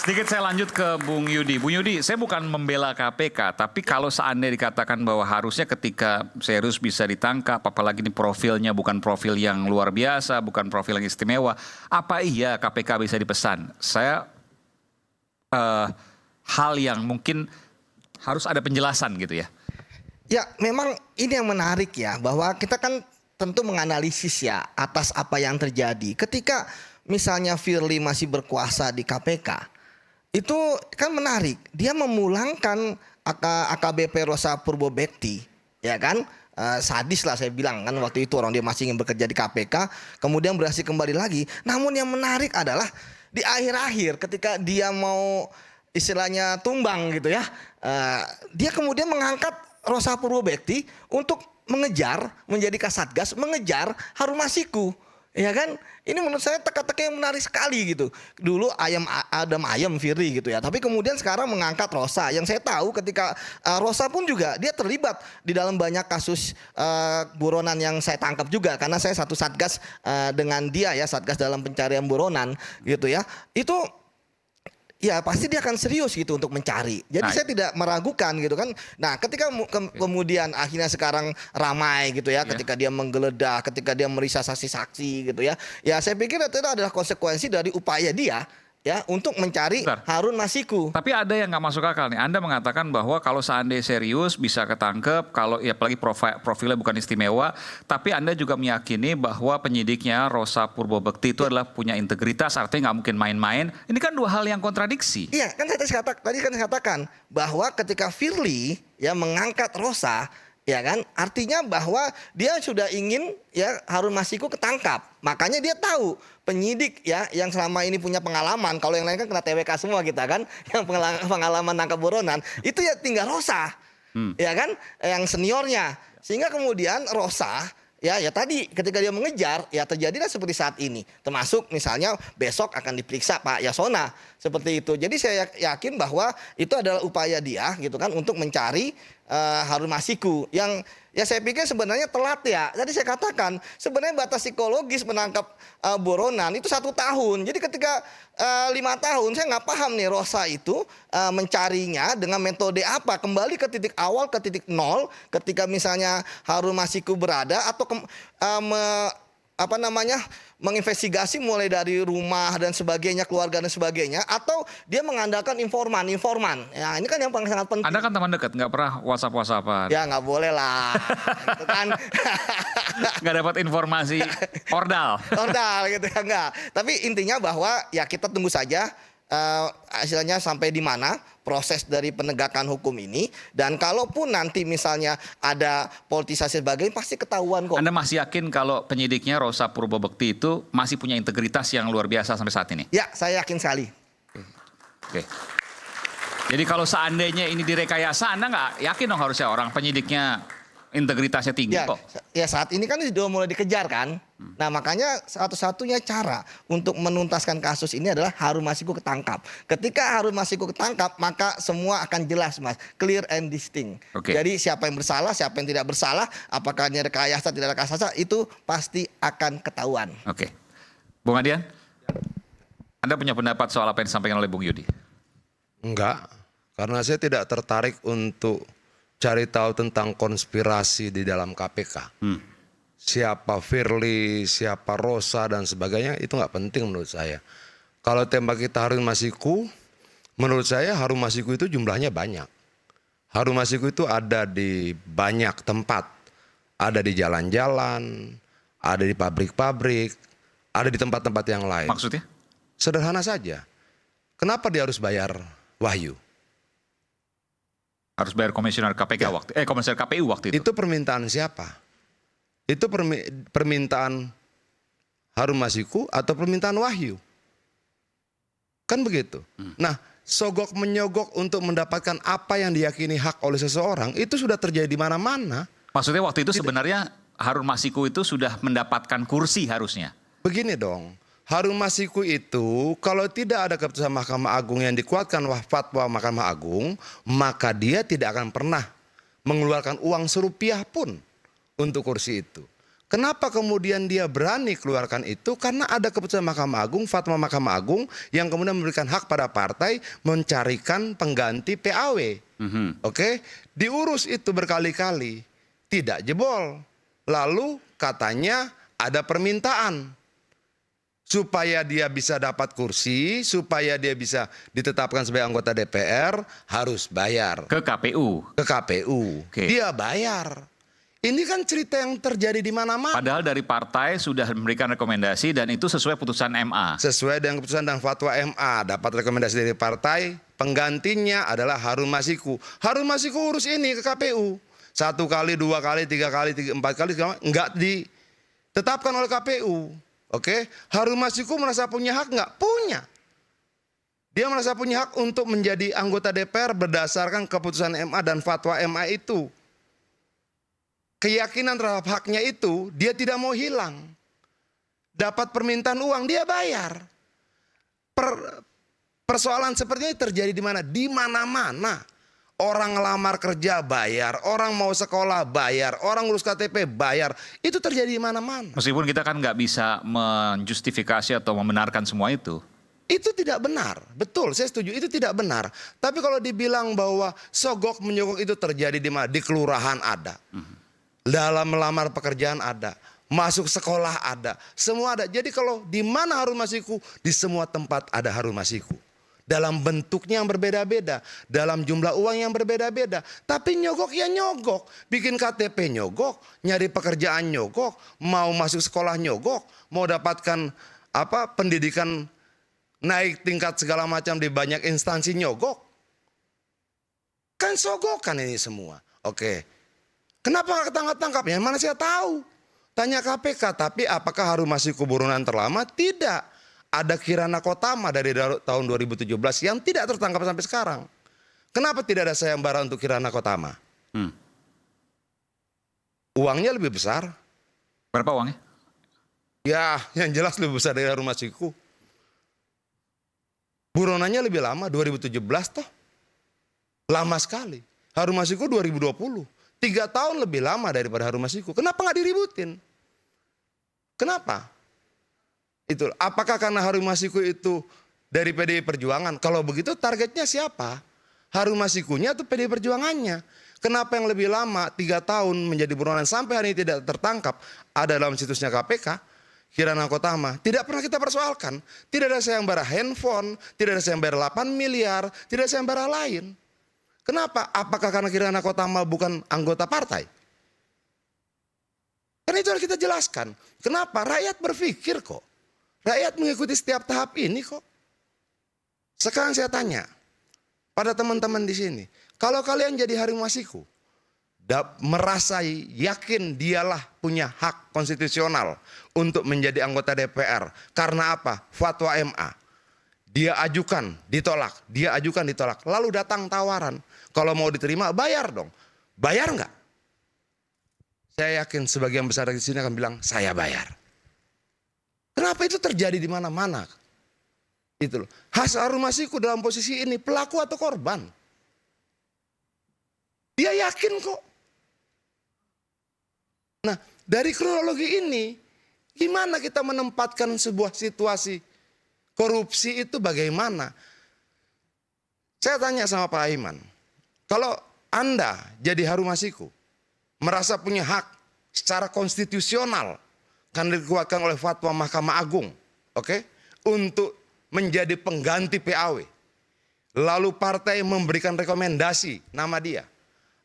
Sedikit saya lanjut ke Bung Yudi. Bung Yudi, saya bukan membela KPK, tapi kalau seandainya dikatakan bahwa harusnya ketika Serius bisa ditangkap, apalagi ini profilnya bukan profil yang luar biasa, bukan profil yang istimewa, apa iya KPK bisa dipesan? Saya hal yang mungkin harus ada penjelasan gitu ya. Ya, memang ini yang menarik ya, bahwa kita kan tentu menganalisis ya atas apa yang terjadi. Ketika misalnya Firly masih berkuasa di KPK, itu kan menarik. Dia memulangkan AKBP Rosa Purbobekti, ya kan? Sadis lah saya bilang kan waktu itu, orang dia masih ingin bekerja di KPK, kemudian berhasil kembali lagi. Namun yang menarik adalah di akhir-akhir ketika dia mau istilahnya tumbang gitu ya, dia kemudian mengangkat Rosa Purbobekti untuk mengejar, menjadi Kasatgas, mengejar Harun Masiku. Ya kan, ini menurut saya teka-teki yang menarik sekali gitu. Dulu ayam Firly gitu ya, tapi kemudian sekarang mengangkat Rosa. Yang saya tahu ketika Rosa pun juga dia terlibat di dalam banyak kasus buronan yang saya tangkap juga, karena saya satu satgas dengan dia ya, satgas dalam pencarian buronan gitu ya. Itu ya pasti dia akan serius gitu untuk mencari. Jadi saya tidak meragukan gitu kan. Nah, ketika kemudian akhirnya sekarang ramai gitu ya, ketika dia menggeledah, ketika dia meriksa saksi-saksi gitu ya. Ya saya pikir itu adalah konsekuensi dari upaya dia ya untuk mencari Harun Masiku. Tapi ada yang nggak masuk akal nih. Anda mengatakan bahwa kalau seandainya Serius bisa ketangkep, kalau ya apalagi profilnya bukan istimewa, tapi Anda juga meyakini bahwa penyidiknya Rosa Purbobekti itu adalah punya integritas, artinya nggak mungkin main-main. Ini kan dua hal yang kontradiksi. Iya, kan tadi kan saya katakan bahwa ketika Firly ya mengangkat Rosa, ya kan, artinya bahwa dia sudah ingin ya Harun Masiku ketangkap. Makanya dia tahu penyidik ya yang selama ini punya pengalaman, kalau yang lain kan kena TWK semua kita kan, yang pengalaman nangkap buronan, itu ya tinggal Rosa. Ya kan, yang seniornya. Sehingga kemudian Rosa ya tadi ketika dia mengejar ya terjadilah seperti saat ini. Termasuk misalnya besok akan diperiksa Pak Yasona seperti itu. Jadi saya yakin bahwa itu adalah upaya dia gitu kan untuk mencari Harun Masiku yang ya saya pikir sebenarnya telat ya. Tadi saya katakan sebenarnya batas psikologis menangkap buronan itu 1 tahun. Jadi ketika 5 tahun saya nggak paham nih Rosa itu mencarinya dengan metode apa, kembali ke titik awal, ke titik nol ketika misalnya Harun Masiku berada, atau menginvestigasi mulai dari rumah dan sebagainya, keluarga dan sebagainya, atau dia mengandalkan informan. Ya ini kan yang paling sangat penting. Anda kan teman dekat, nggak pernah WhatsApp-WhatsAppan. Ya nggak boleh lah, gitu kan. Nggak dapat informasi ordal gitu ya, enggak. Tapi intinya bahwa ya kita tunggu saja hasilnya sampai di mana proses dari penegakan hukum ini, dan kalaupun nanti misalnya ada politisasi sebagainya pasti ketahuan kok. Anda masih yakin kalau penyidiknya Rosa Purbobekti itu masih punya integritas yang luar biasa sampai saat ini? Ya, saya yakin sekali. Oke. Jadi kalau seandainya ini direkayasa, Anda nggak yakin dong harusnya orang penyidiknya integritasnya tinggi kok? Ya saat ini kan sudah mulai dikejar kan. Nah makanya satu-satunya cara untuk menuntaskan kasus ini adalah Harun Masiku ketangkap. Ketika Harun Masiku ketangkap, maka semua akan jelas Mas, clear and distinct. Jadi siapa yang bersalah, siapa yang tidak bersalah, apakah ini rekayasa, tidak rekayasa, itu pasti akan ketahuan. Oke. Bung Adian, Anda punya pendapat soal apa yang disampaikan oleh Bung Yudi? Enggak, karena saya tidak tertarik untuk cari tahu tentang konspirasi di dalam KPK. Siapa Firly, siapa Rosa dan sebagainya, itu nggak penting menurut saya. Kalau tembak kita Harun Masiku, menurut saya Harun Masiku itu jumlahnya banyak. Harun Masiku itu ada di banyak tempat. Ada di jalan-jalan, ada di pabrik-pabrik, ada di tempat-tempat yang lain. Maksudnya? Sederhana saja. Kenapa dia harus bayar Wahyu? Harus bayar komisioner KPK komisioner KPU waktu itu. Itu permintaan siapa? Itu permintaan Harun Masiku atau permintaan Wahyu? Kan begitu. Nah, sogok menyogok untuk mendapatkan apa yang diyakini hak oleh seseorang itu sudah terjadi di mana-mana. Maksudnya waktu itu sebenarnya Harun Masiku itu sudah mendapatkan kursi harusnya. Begini dong. Harun Masiku itu kalau tidak ada keputusan Mahkamah Agung yang dikuatkan fatwa Mahkamah Agung, maka dia tidak akan pernah mengeluarkan uang serupiah pun untuk kursi itu. Kenapa kemudian dia berani keluarkan itu? Karena ada keputusan Mahkamah Agung, fatwa Mahkamah Agung yang kemudian memberikan hak pada partai mencarikan pengganti PAW. Oke, diurus itu berkali-kali, tidak jebol. Lalu katanya ada permintaan supaya dia bisa dapat kursi, supaya dia bisa ditetapkan sebagai anggota DPR harus bayar Ke KPU. ke KPU. Oke. Dia bayar. Ini kan cerita yang terjadi di mana-mana. Padahal dari partai sudah memberikan rekomendasi dan itu sesuai putusan MA. Sesuai dengan keputusan dan fatwa MA, dapat rekomendasi dari partai, penggantinya adalah Harun Masiku. Harun Masiku urus ini ke KPU. 1 kali, 2 kali, 3 kali, 4 kali, enggak ditetapkan oleh KPU. Oke, Harun Masiku merasa punya hak enggak? Punya. Dia merasa punya hak untuk menjadi anggota DPR berdasarkan keputusan MA dan fatwa MA itu. Keyakinan terhadap haknya itu dia tidak mau hilang. Dapat permintaan uang dia bayar. Persoalan seperti ini terjadi di mana? Di mana-mana. Orang ngelamar kerja bayar, orang mau sekolah bayar, orang ngurus KTP bayar. Itu terjadi di mana-mana. Meskipun kita kan nggak bisa menjustifikasi atau membenarkan semua itu. Itu tidak benar, betul, saya setuju, itu tidak benar. Tapi kalau dibilang bahwa sogok menyogok itu terjadi di mana? Di kelurahan ada. Dalam melamar pekerjaan ada, masuk sekolah ada, semua ada. Jadi kalau di mana Harun Masiku, di semua tempat ada Harun Masiku. Dalam bentuknya yang berbeda-beda, dalam jumlah uang yang berbeda-beda. Tapi nyogok ya nyogok, bikin KTP nyogok, nyari pekerjaan nyogok, mau masuk sekolah nyogok, mau dapatkan pendidikan naik tingkat segala macam di banyak instansi nyogok. Kan sogokan ini semua. Oke. Kenapa nggak ketangkap-tangkap? Ya mana saya tahu. Tanya KPK, tapi apakah Harun Masiku buronan terlama? Tidak. Ada Kirana Kotama dari tahun 2017 yang tidak tertangkap sampai sekarang. Kenapa tidak ada sayembara untuk Kirana Kotama? Uangnya lebih besar. Berapa uangnya? Ya, yang jelas lebih besar dari Harun Masiku. Buronannya lebih lama, 2017 toh. Lama sekali. Harun Masiku 2020. 3 tahun lebih lama daripada Harun Masiku. Kenapa nggak diributin? Kenapa? Itu. Apakah karena Harun Masiku itu dari PDI Perjuangan? Kalau begitu targetnya siapa? Harun Masikunya atau PDI Perjuangannya? Kenapa yang lebih lama 3 tahun menjadi buronan sampai hari ini tidak tertangkap? Ada dalam situsnya KPK, Kirana Kotama. Tidak pernah kita persoalkan. Tidak ada sayembara handphone, tidak ada sayembara 8 miliar, tidak ada sayembara lain. Kenapa? Apakah karena Kirana Kotama bukan anggota partai? Karena itu harus kita jelaskan. Kenapa? Rakyat berpikir kok. Rakyat mengikuti setiap tahap ini kok. Sekarang saya tanya pada teman-teman di sini. Kalau kalian jadi Harun Masiku, merasa yakin dialah punya hak konstitusional untuk menjadi anggota DPR. Karena apa? Fatwa MA. Dia ajukan, ditolak. Dia ajukan, ditolak. Lalu datang tawaran. Kalau mau diterima, bayar dong. Bayar nggak? Saya yakin sebagian besar di sini akan bilang, saya bayar. Kenapa itu terjadi di mana-mana? Itu loh. Harun Masiku dalam posisi ini pelaku atau korban? Dia yakin kok. Nah, dari kronologi ini, gimana kita menempatkan sebuah situasi korupsi itu bagaimana? Saya tanya sama Pak Aiman, kalau Anda jadi Harun Masiku, merasa punya hak secara konstitusional, kan dikuatkan oleh fatwa Mahkamah Agung, oke, untuk menjadi pengganti PAW. Lalu partai memberikan rekomendasi nama dia.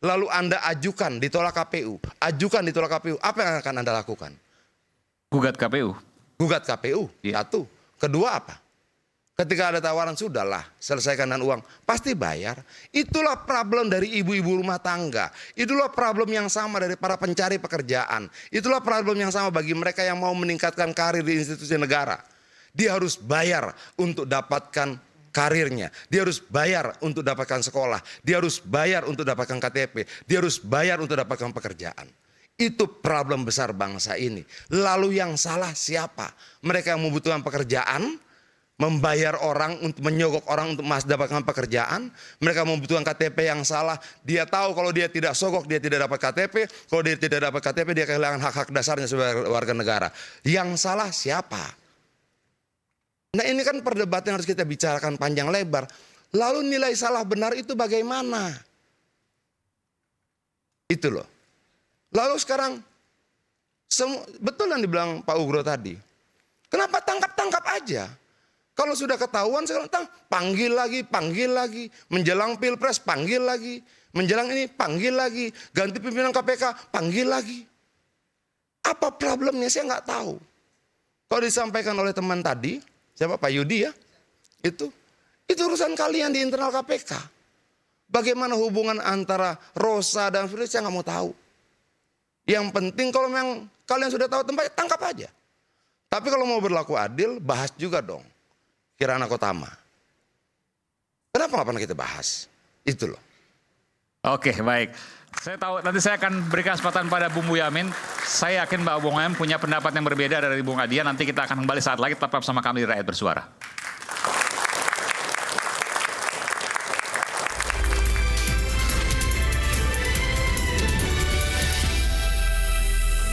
Lalu Anda ajukan, ditolak KPU. Ajukan, ditolak KPU. Apa yang akan Anda lakukan? Gugat KPU. Gugat KPU, satu. Kedua apa? Ketika ada tawaran, sudahlah, selesaikan dengan uang. Pasti bayar. Itulah problem dari ibu-ibu rumah tangga. Itulah problem yang sama dari para pencari pekerjaan. Itulah problem yang sama bagi mereka yang mau meningkatkan karir di institusi negara. Dia harus bayar untuk dapatkan karirnya. Dia harus bayar untuk dapatkan sekolah. Dia harus bayar untuk dapatkan KTP. Dia harus bayar untuk dapatkan pekerjaan. Itu problem besar bangsa ini. Lalu yang salah siapa? Mereka yang membutuhkan pekerjaan membayar orang untuk menyogok orang untuk mendapatkan pekerjaan. Mereka membutuhkan KTP yang salah. Dia tahu kalau dia tidak sogok dia tidak dapat KTP. Kalau dia tidak dapat KTP dia kehilangan hak-hak dasarnya sebagai warga negara. Yang salah siapa? Nah ini kan perdebatan yang harus kita bicarakan panjang lebar. Lalu nilai salah benar itu bagaimana? Itu loh. Lalu sekarang betul yang dibilang Pak Ugro tadi. Kenapa tangkap-tangkap aja? Kalau sudah ketahuan sekarang panggil lagi. Menjelang Pilpres panggil lagi. Menjelang ini panggil lagi. Ganti pimpinan KPK panggil lagi. Apa problemnya saya nggak tahu. Kalau disampaikan oleh teman tadi, siapa Pak Yudi ya? Itu urusan kalian di internal KPK. Bagaimana hubungan antara Rosa dan Firly saya nggak mau tahu. Yang penting kalau memang kalian sudah tahu tempatnya tangkap aja. Tapi kalau mau berlaku adil bahas juga dong. Kirana Kotama. Kenapa nggak pernah kita bahas? Itu loh. Oke, baik. Saya tahu nanti saya akan berikan kesempatan pada Bung Boyamin. Saya yakin Mbak Boyamin punya pendapat yang berbeda dari Bung Adian. Nanti kita akan kembali saat lagi tetap bersama kami di Rakyat Bersuara.